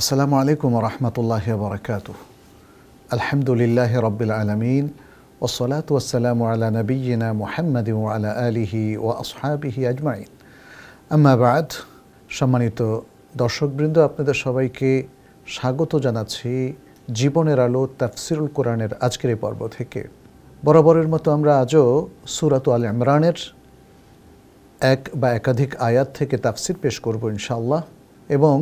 আসসালামু আলাইকুম ওয়া রাহমাতুল্লাহি ওয়া বারাকাতুহু। আলহামদুলিল্লাহি রাব্বিল আলামিন ওয়াসসালাতু ওয়াসসালামু আলা নাবিয়্যিনা মুহাম্মাদিন ওয়া আলা আলিহি ওয়া আসহাবিহি আজমাইন। আম্মা বা'দ। সম্মানিত দর্শকবৃন্দ, আপনাদের সবাইকে স্বাগত জানাচ্ছি জীবনের আলো তাফসিরুল কোরআনের আজকের এই পর্ব থেকে। বরাবরের মতো আমরা আজও সূরা আল ইমরানের এক বা একাধিক আয়াত থেকে তাফসির পেশ করব ইনশাআল্লাহ। এবং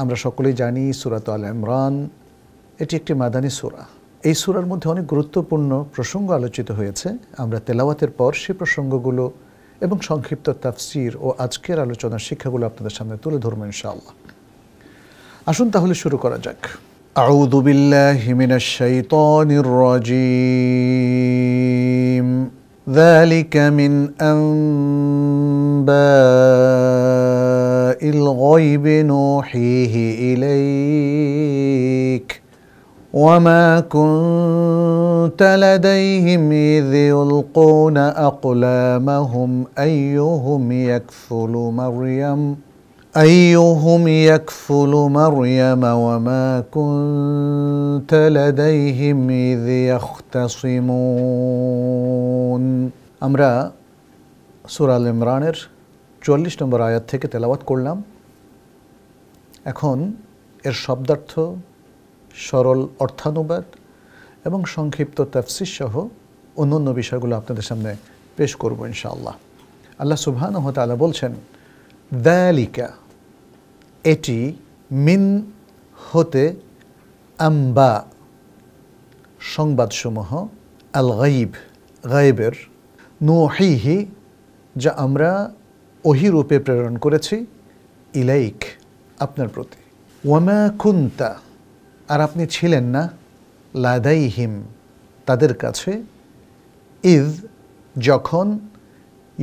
আমরা সকলেই জানি সূরা আল ইমরান এটি একটি মাদানী সূরা। এই সূরার মধ্যে অনেক গুরুত্বপূর্ণ প্রসঙ্গ আলোচিত হয়েছে। আমরা তেলাওয়াতের পর সেই প্রসঙ্গগুলো এবং সংক্ষিপ্ত তাফসির ও আজকের আলোচনার শিক্ষাগুলো আপনাদের সামনে তুলে ধরবো ইনশাআল্লাহ। আসুন তাহলে শুরু করা যাক। আউযু বিল্লাহি মিনাশ শাইতানির রাজীম। যালিকা মিন আনবাইল গায়বি নূহিহি ইলাইক ওয়া মা কুনতা লাদাইহিম ইয ইলকুনা আকলামাহুম أيهم يكفل مريم وما كنت لديهم إذ يختصمون। আমরা সূরা আল ইমরানের ৪৪ নম্বর আয়াত থেকে তেলাওয়াত করলাম। এখন এর শব্দার্থ, সরল অর্থানুবাদ এবং সংক্ষিপ্ত তাফসীর সহ অন্যান্য বিষয়গুলো আপনাদের সামনে পেশ করব ইনশাআল্লাহ। আল্লাহ সুবহানাহু ওয়া তাআলা বলছেন, যালিকা এটি, মিন হতে, আম্বা সংবাদসমূহ, আল গাইব গায়েবের, নূহিহি যা আমরা ওহী রূপে প্রেরণ করেছি, ইলাইক আপনার প্রতি, ওয়ামা কুনতা আর আপনি ছিলেন না, লাদাইহিম তাদের কাছে, ইজ যখন,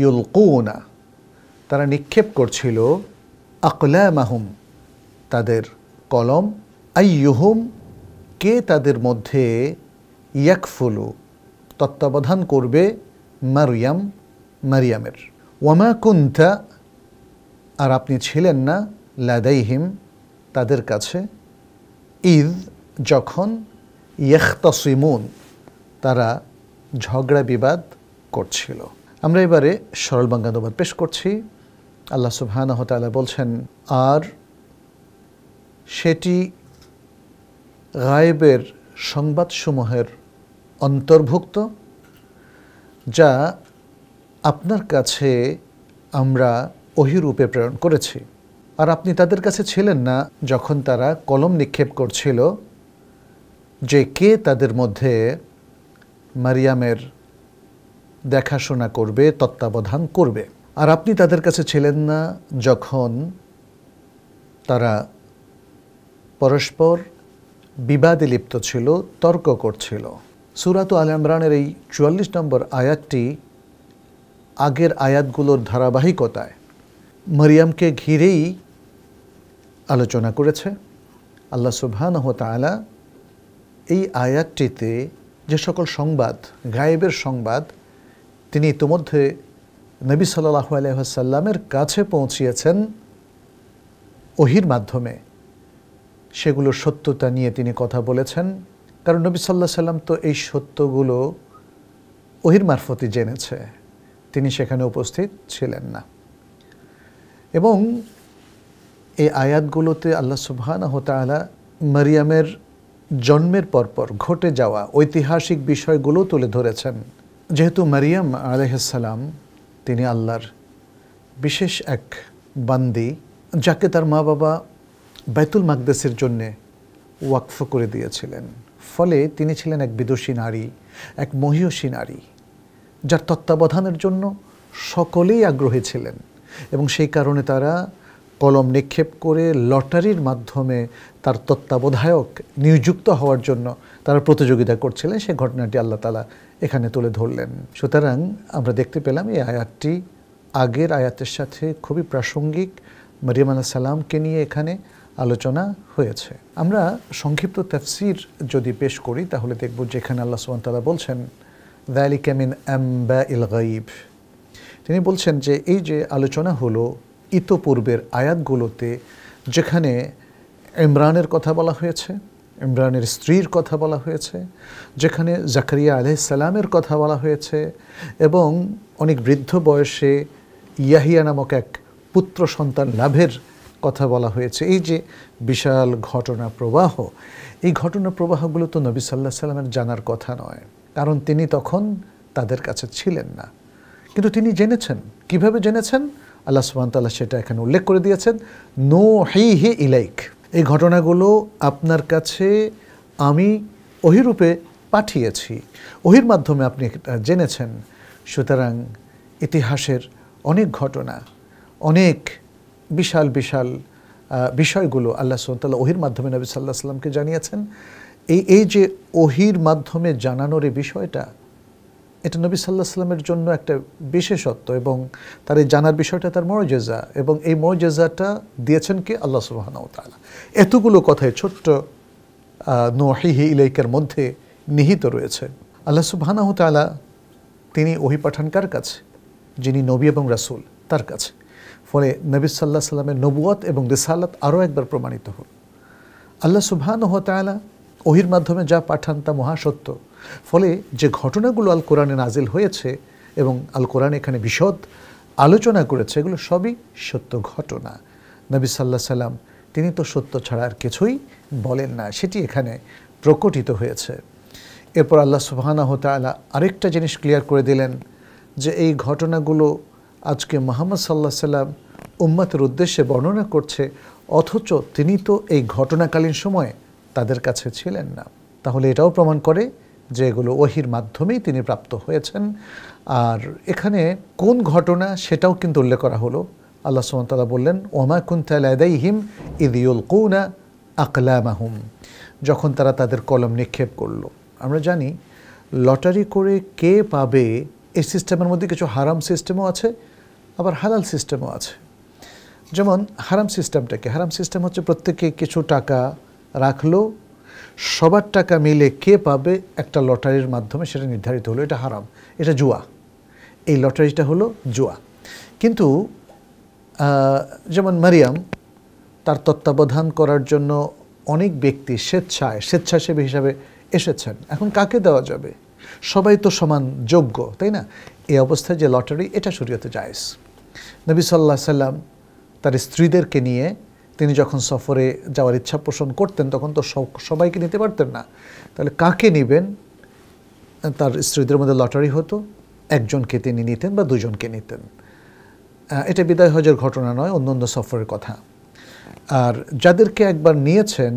ইউলকুনা তারা নিক্ষেপ করছিল, আকলামাহুম তাদের কলম, আইয়ুহুম কে তাদের মধ্যে, ইয়াকফুলু তত্ত্বাবধান করবে, মারইয়াম মারিয়ামের, ওয়ামা কুনতা আর আপনি ছিলেন না, লাদাইহিম তাদের কাছে, ইদ যখন, ইখতাসিমুন তারা ঝগড়া বিবাদ করছিল। আমরা এবারে সরল বাংলানুবাদ পেশ করছি। আল্লাহ সুবহানাহু ওয়া তাআলা বলছেন, আর সেটি গায়েবের সংবাদসমূহের অন্তর্ভুক্ত যা আপনার কাছে আমরা ওহী রূপে প্রেরণ করেছি। আর আপনি তাদের কাছে ছিলেন না যখন তারা কলম নিক্ষেপ করছিল যে কে তাদের মধ্যে মারিয়ামের দেখাশোনা করবে, তত্ত্বাবধান করবে। আর আপনি তাদের কাছে ছিলেন না যখন তারা পরস্পর বিবাদে লিপ্ত ছিল, তর্ক করছিল। সূরা আল ইমরানের এই ৪৪ নম্বর আয়াতটি আগের আয়াতগুলোর ধারাবাহিকতায় মারিয়ামকে ঘিরেই আলোচনা করেছে। আল্লাহ সুবহানাহু ওয়া তাআলা এই আয়াতটিতে যে সকল সংবাদ, গায়েবের সংবাদ তিনি ইতিমধ্যে নবী সাল্লাল্লাহু আলাইহি ওয়াসাল্লামের কাছে পৌঁছিয়েছেন ওহীর মাধ্যমে, সেগুলোর সত্যতা নিয়ে তিনি কথা বলেছেন। কারণ নবী সাল্লাল্লাহু আলাইহি ওয়াসাল্লাম তো এই সত্যগুলো ওহীর মারফতই জেনেছে, তিনি সেখানে উপস্থিত ছিলেন না। এবং এই আয়াতগুলোতে আল্লাহ সুবহানাহু ওয়া তাআলা মারিয়ামের জন্মের পরপর ঘটে যাওয়া ঐতিহাসিক বিষয়গুলো তুলে ধরেছেন। যেহেতু মারিয়াম আলাইহিস সালাম তিনি আল্লাহর বিশেষ এক বান্দি, যাকে তার মা বাবা বাইতুল মাকদেসের জন্যে ওয়াকফ করে দিয়েছিলেন। ফলে তিনি ছিলেন এক বিদুষী নারী, এক মহীয়সী নারী, যার তত্ত্বাবধানের জন্য সকলেই আগ্রহী ছিলেন। এবং সেই কারণে তারা কলম নিক্ষেপ করে লটারির মাধ্যমে তার তত্ত্বাবধায়ক নিযুক্ত হওয়ার জন্য তারা প্রতিযোগিতা করছিলেন। সেই ঘটনাটি আল্লাহ তাআলা এখানে তুলে ধরলেন। সুতরাং আমরা দেখতে পেলাম এই আয়াতটি আগের আয়াতের সাথে খুবই প্রাসঙ্গিক। মারিয়াম আলাইহিস সালামকে নিয়ে এখানে আলোচনা হয়েছে। আমরা সংক্ষিপ্ত তাফসীর যদি পেশ করি তাহলে দেখব যেখানে আল্লাহ সুবহানাহু ওয়া তাআলা বলছেন, যালিকা মিন আনবাইল গায়ব, তিনি বলছেন যে এই যে আলোচনা হলো ইতোপূর্বের আয়াতগুলোতে যেখানে ইমরানের কথা বলা হয়েছে, ইমরানের স্ত্রীর কথা বলা হয়েছে, যেখানে জাকারিয়া আলাইহিস সালামের কথা বলা হয়েছে, এবং অনেক বৃদ্ধ বয়সে ইয়াহিয়া নামক এক পুত্র সন্তান লাভের কথা বলা হয়েছে। এই যে বিশাল ঘটনা প্রবাহ, এই ঘটনা প্রবাহগুলো তো নবী সাল্লাল্লাহু আলাইহি সাল্লামের জানার কথা নয়, কারণ তিনি তখন তাদের কাছে ছিলেন না। কিন্তু তিনি জেনেছেন। কিভাবে জেনেছেন? আল্লাহ সুবহানাহু ওয়া তাআলা সেটা এখানে উল্লেখ করে দিয়েছেন, নূহিহি ইলাইক। এই ঘটনাগুলো আপনার কাছে আমি ওহীরূপে পাঠিয়েছি, ওহীর মাধ্যমে আপনি এটা জেনেছেন। সুতরাং ইতিহাসের অনেক ঘটনা, অনেক বিশাল বিশাল বিষয়গুলো আল্লাহ সুবহানাহু ওয়া তাআলা ওহীর মাধ্যমে নবী সাল্লাল্লাহু আলাইহি সাল্লামকে জানিয়েছেন। এই যে ওহীর মাধ্যমে জানানোর এই বিষয়টা, এটা নবী সাল্লাল্লাহু আলাইহি সাল্লামের জন্য একটা বিশেষত্ব, এবং তার এই জানার বিষয়টা তার মুআজিজা, এবং এই মুআজিজাটা দিয়েছেন কে? আল্লাহ সুবহানাহু ওয়া তাআলা। এতগুলো কথাই ছোট্ট নূহিহি ইলাইকার মধ্যে নিহিত রয়েছে। আল্লাহ সুবহানাহু ওয়া তাআলা তিনি ওহী পাঠান কার কাছে? যিনি নবী এবং রাসূল, তার কাছে। ফলে নবী সাল্লাল্লাহু আলাইহি সাল্লামের নবুয়ত এবং রিসালাত আরও একবার প্রমাণিত হল। আল্লাহ সুবহানাহু ওয়া তাআলা ওহীর মাধ্যমে যা পাঠান তা মহাসত্য। ফলে যে ঘটনাগুলো আল কোরআনে নাজিল হয়েছে এবং আল কোরআন এখানে বিশদ আলোচনা করেছে, এগুলো সবই সত্য ঘটনা। নবী সাল্লাল্লাহু আলাইহি সাল্লাম তিনি তো সত্য ছাড়া আর কিছুই বলেন না, সেটি এখানে প্রকটিত হয়েছে। এরপর আল্লাহ সুবহানাহু ওয়া তাআলা আরেকটা জিনিস ক্লিয়ার করে দিলেন যে এই ঘটনাগুলো আজকে মুহাম্মদ সাল্লাল্লাহু আলাইহি সাল্লাম উম্মতের উদ্দেশ্যে বর্ণনা করছে, অথচ তিনি তো এই ঘটনাকালীন সময়ে তাদের কাছে ছিলেন না। তাহলে এটাও প্রমাণ করে যে এগুলো ওহীর মাধ্যমেই তিনি প্রাপ্ত হয়েছেন। আর এখানে কোন ঘটনা সেটাও কিন্তু উল্লেখ করা হলো। আল্লাহ সুবহানাহু ওয়া তাআলা বললেন, ওমা কুনতা লাদাইহিম ইয ইউলকুনা আকলামাহুম, যখন তারা তাদের কলম নিক্ষেপ করলো। আমরা জানি লটারি করে কে পাবে এই সিস্টেমের মধ্যে কিছু হারাম সিস্টেমও আছে, আবার হালাল সিস্টেমও আছে। যেমন হারাম সিস্টেমটাকে, হারাম সিস্টেম হচ্ছে প্রত্যেকে কিছু টাকা রাখলো, সবার টাকা মিলে কে পাবে একটা লটারির মাধ্যমে সেটা নির্ধারিত হলো, এটা হারাম, এটা জুয়া। এই লটারিটা হলো জুয়া। কিন্তু যেমন মারিয়াম, তার তত্ত্বাবধান করার জন্য অনেক ব্যক্তি স্বেচ্ছাসেবী হিসাবে এসেছেন। এখন কাকে দেওয়া যাবে? সবাই তো সমান যোগ্য, তাই না? এই অবস্থায় যে লটারি, এটা শরীয়তে জায়েজ। নবী সাল্লাল্লাহু আলাইহি সাল্লাম তার স্ত্রীদেরকে নিয়ে তিনি যখন সফরে যাওয়ার ইচ্ছা পোষণ করতেন, তখন তো সবাইকে নিতে পারতেন না। তাহলে কাকে নেবেন? তার স্ত্রীদের মধ্যে লটারি হতো, একজনকে তিনি নিতেন বা দুজনকে নিতেন। এটা বিদায় হজের ঘটনা নয়, অন্য সফরের কথা। আর যাদেরকে একবার নিয়েছেন,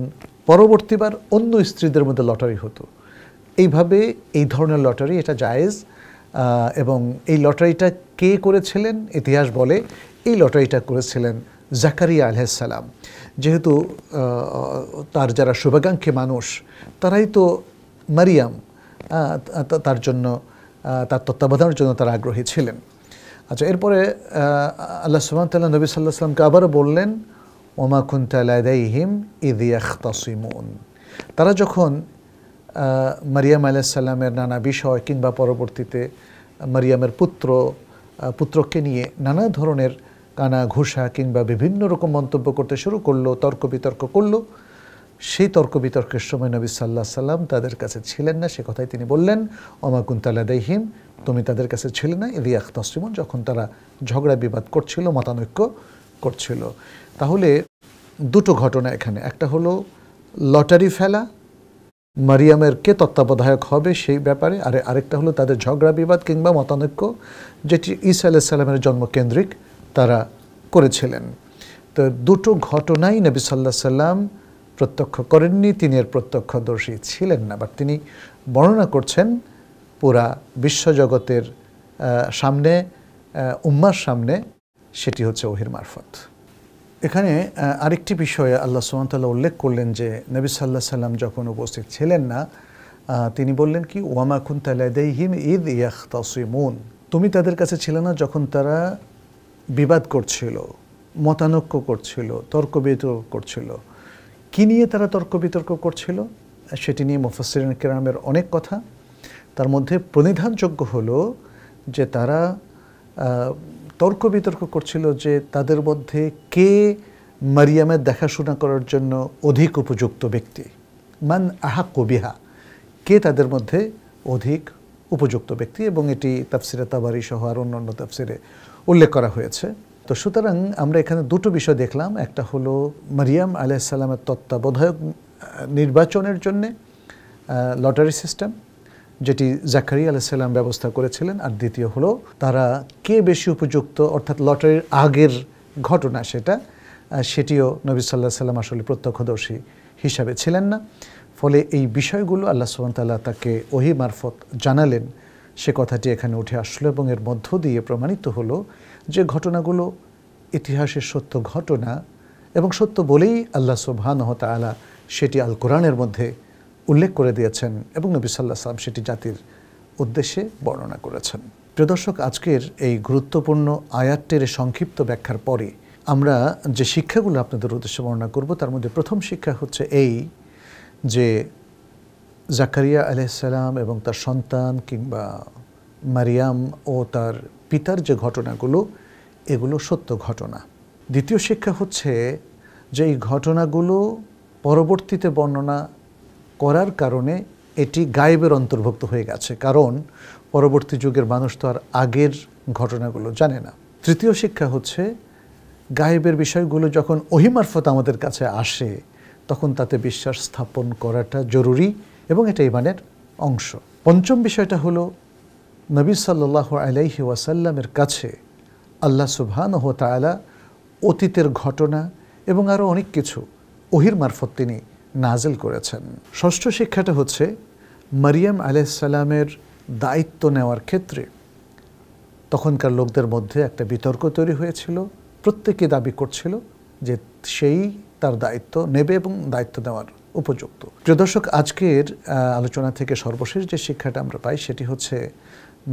পরবর্তীবার অন্য স্ত্রীদের মধ্যে লটারি হতো। এইভাবে এই ধরনের লটারি এটা জায়েজ। এবং এই লটারিটা কে করেছিলেন? ইতিহাস বলে এই লটারিটা করেছিলেন জাকারিয়া আলাইহিস সালাম। যেহেতু তার যারা শুভাকাঙ্ক্ষী মানুষ, তারাই তো মারিয়াম, তার জন্য, তার তত্ত্বাবধানের জন্য তারা আগ্রহী ছিলেন। আচ্ছা, এরপরে আল্লাহ সুবহানাহু ওয়া তাআলা নবী সাল্লাল্লাহু আলাইহি সাল্লামকে আবারও বললেন, ওমা কুনতা লাদাইহিম ইয ইয়াখতাসিমুন। তারা যখন মারিয়াম আলাইহিস সালামের নানা বিষয় কিংবা পরবর্তীতে মারিয়ামের পুত্রকে নিয়ে নানা ধরনের কানা ঘুষা কিংবা বিভিন্ন রকম মন্তব্য করতে শুরু করলো, তর্ক বিতর্ক করলো, সেই তর্ক বিতর্কের সময় নবী সাল্লাল্লাহু আলাইহি সাল্লাম তাদের কাছে ছিলেন না। সে কথাই তিনি বললেন, ওমা কুনতা লাদাইহিম, তুমি তাদের কাছে ছিলে না ইয ইয়াখতাসিমুন, যখন তারা ঝগড়া বিবাদ করছিল, মতানৈক্য করছিল। তাহলে দুটো ঘটনা এখানে, একটা হলো লটারি ফেলা, মারিয়ামের কে তত্ত্বাবধায়ক হবে সেই ব্যাপারে, আরেকটা হলো তাদের ঝগড়া বিবাদ কিংবা মতানৈক্য, যেটি ঈসা আলাইহিস সালামের জন্মকেন্দ্রিক তারা করেছিলেন। তো দুটো ঘটনাই নবী সাল্লাল্লাহু আলাইহি সাল্লাম প্রত্যক্ষ করেননি, তিনি এর প্রত্যক্ষদর্শী ছিলেন না, বাট তিনি বর্ণনা করছেন পুরা বিশ্বজগতের সামনে, উম্মার সামনে, সেটি হচ্ছে ওহীর মারফত। এখানে আরেকটি বিষয়ে আল্লাহ সুবহানাহু ওয়া তাআলা উল্লেখ করলেন যে নবী সাল্লাল্লাহু আলাইহি সাল্লাম যখন উপস্থিত ছিলেন না, তিনি বললেন কি, ওয়ামা কুনতা লাদাইহিম ইয ইয়াখতাসিমুন, তুমি তাদের কাছে ছিলে না যখন তারা বিবাদ করছিল, মতানৈক্য করছিল, তর্ক বিতর্ক করছিল। কি নিয়ে তারা তর্ক বিতর্ক করছিল সেটি নিয়ে মুফাসসিরিন কিরামের অনেক কথা। তার মধ্যে প্রণিধানযোগ্য হলো যে তারা তর্ক বিতর্ক করছিল যে তাদের মধ্যে কে মারিয়ামের দেখাশোনা করার জন্য অধিক উপযুক্ত ব্যক্তি? মান আহাক্কু বিহা, কে তাদের মধ্যে অধিক উপযুক্ত ব্যক্তি? এবং এটি তাফসিরে তাবারি সহ আর অন্যান্য তাফসিরে উল্লেখ করা হয়েছে। তো সুতরাং আমরা এখানে দুটো বিষয় দেখলাম, একটা হলো মারিয়াম আলাইহিস সালামের তত্ত্বাবধায়ক নির্বাচনের জন্যে লটারি সিস্টেম, যেটি জাকারিয়া আলাইহিস সালাম ব্যবস্থা করেছিলেন, আর দ্বিতীয় হলো তারা কে বেশি উপযুক্ত, অর্থাৎ লটারির আগের ঘটনা সেটিও নবী সাল্লাল্লাহু আলাইহি সাল্লাম আসলে প্রত্যক্ষদর্শী হিসাবে ছিলেন না। ফলে এই বিষয়গুলো আল্লাহ সুবহানাহু ওয়া তাআলা তাকে ওহী মারফত জানালেন, সে কথাটি এখানে উঠে আসলো এবং এর মধ্য দিয়ে প্রমাণিত হলো যে ঘটনাগুলো ইতিহাসের সত্য ঘটনা এবং সত্য বলেই আল্লাহ সুবহানাহু ওয়া তাআলা সেটি আল কোরআনের মধ্যে উল্লেখ করে দিয়েছেন এবং নবী সাল্লাল্লাহু আলাইহি ওয়াসাল্লাম সেটি জাতির উদ্দেশ্যে বর্ণনা করেছেন। প্রিয় দর্শক, আজকের এই গুরুত্বপূর্ণ আয়াতটির সংক্ষিপ্ত ব্যাখ্যার পরে আমরা যে শিক্ষাগুলো আপনাদের উদ্দেশ্যে বর্ণনা করব, তার মধ্যে প্রথম শিক্ষা হচ্ছে এই যে জাকারিয়া আলাইহিস সালাম এবং তার সন্তান কিংবা মারিয়াম ও তার পিতার যে ঘটনাগুলো, এগুলো সত্য ঘটনা। দ্বিতীয় শিক্ষা হচ্ছে যে এই ঘটনাগুলো পরবর্তীতে বর্ণনা করার কারণে এটি গায়েবের অন্তর্ভুক্ত হয়ে গেছে, কারণ পরবর্তী যুগের মানুষ তো আর আগের ঘটনাগুলো জানে না। তৃতীয় শিক্ষা হচ্ছে গায়েবের বিষয়গুলো যখন ওহী মারফত আমাদের কাছে আসে তখন তাতে বিশ্বাস স্থাপন করাটা জরুরি এবং এটা ঈমানের অংশ। পঞ্চম বিষয়টা হলো নবী সাল্লাল্লাহু আলাইহি ওয়াসাল্লামের কাছে আল্লাহ সুবহানাহু ওয়া তাআলা অতীতের ঘটনা এবং আরও অনেক কিছু ওহীর মারফত তিনি নাজিল করেছেন। ষষ্ঠ শিক্ষাটা হচ্ছে মারিয়াম আলাইহিস সালামের দায়িত্ব নেওয়ার ক্ষেত্রে তখনকার লোকদের মধ্যে একটা বিতর্ক তৈরি হয়েছিল। প্রত্যেকে দাবি করছিল যে সেই তার দায়িত্ব নেবে এবং দায়িত্ব নেওয়ার উপযুক্ত। প্রিয় দর্শক, আজকের আলোচনা থেকে সর্বশেষ যে শিক্ষাটা আমরা পাই সেটি হচ্ছে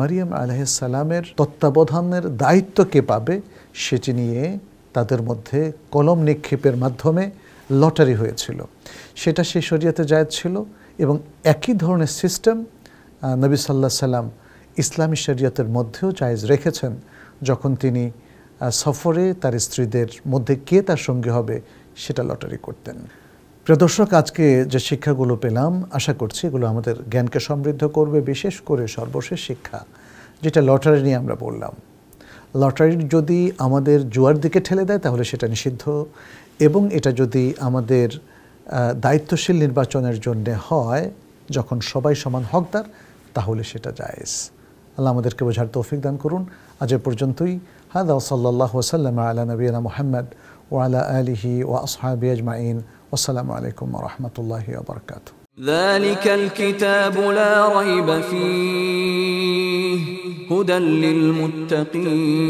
মারিয়াম আলাইহিস সালামের তত্ত্বাবধানের দায়িত্ব কে পাবে সেটি নিয়ে তাদের মধ্যে কলম নিক্ষেপের মাধ্যমে লটারি হয়েছিল। সেটা সেই শরিয়াতে জায়েজ ছিল এবং একই ধরনের সিস্টেম নবী সাল্লাল্লাহু আলাইহি সাল্লাম ইসলামী শরিয়তের মধ্যেও জায়েজ রেখেছেন, যখন তিনি সফরে তার স্ত্রীদের মধ্যে কে তার সঙ্গী হবে সেটা লটারি করতেন। প্রিয় দর্শক, আজকে যে শিক্ষাগুলো পেলাম আশা করছি এগুলো আমাদের জ্ঞানকে সমৃদ্ধ করবে। বিশেষ করে সর্বশেষ শিক্ষা যেটা লটারি নিয়ে আমরা বললাম, লটারি যদি আমাদের জুয়ার দিকে ঠেলে দেয় তাহলে সেটা নিষিদ্ধ, এবং এটা যদি আমাদের দায়িত্বশীল নির্বাচনের জন্য হয় যখন সবাই সমান হকদার, তাহলে সেটা জায়েজ। আল্লাহ আমাদেরকে বোঝার তৌফিক দান করুন। আজ এ পর্যন্তই। হাদা ওয়া সাল্লাল্লাহু ওয়া সাল্লামা আলা নবিয়িনা মুহাম্মদ ওয়া আলা আলিহি ওয়া আসহাবিহি আজমাইন। আসসালামু আলাইকুম ওয়া রাহমাতুল্লাহি ওয়া বারাকাতুহু। ذلك الكتاب لا ريب فيه هدى للمتقين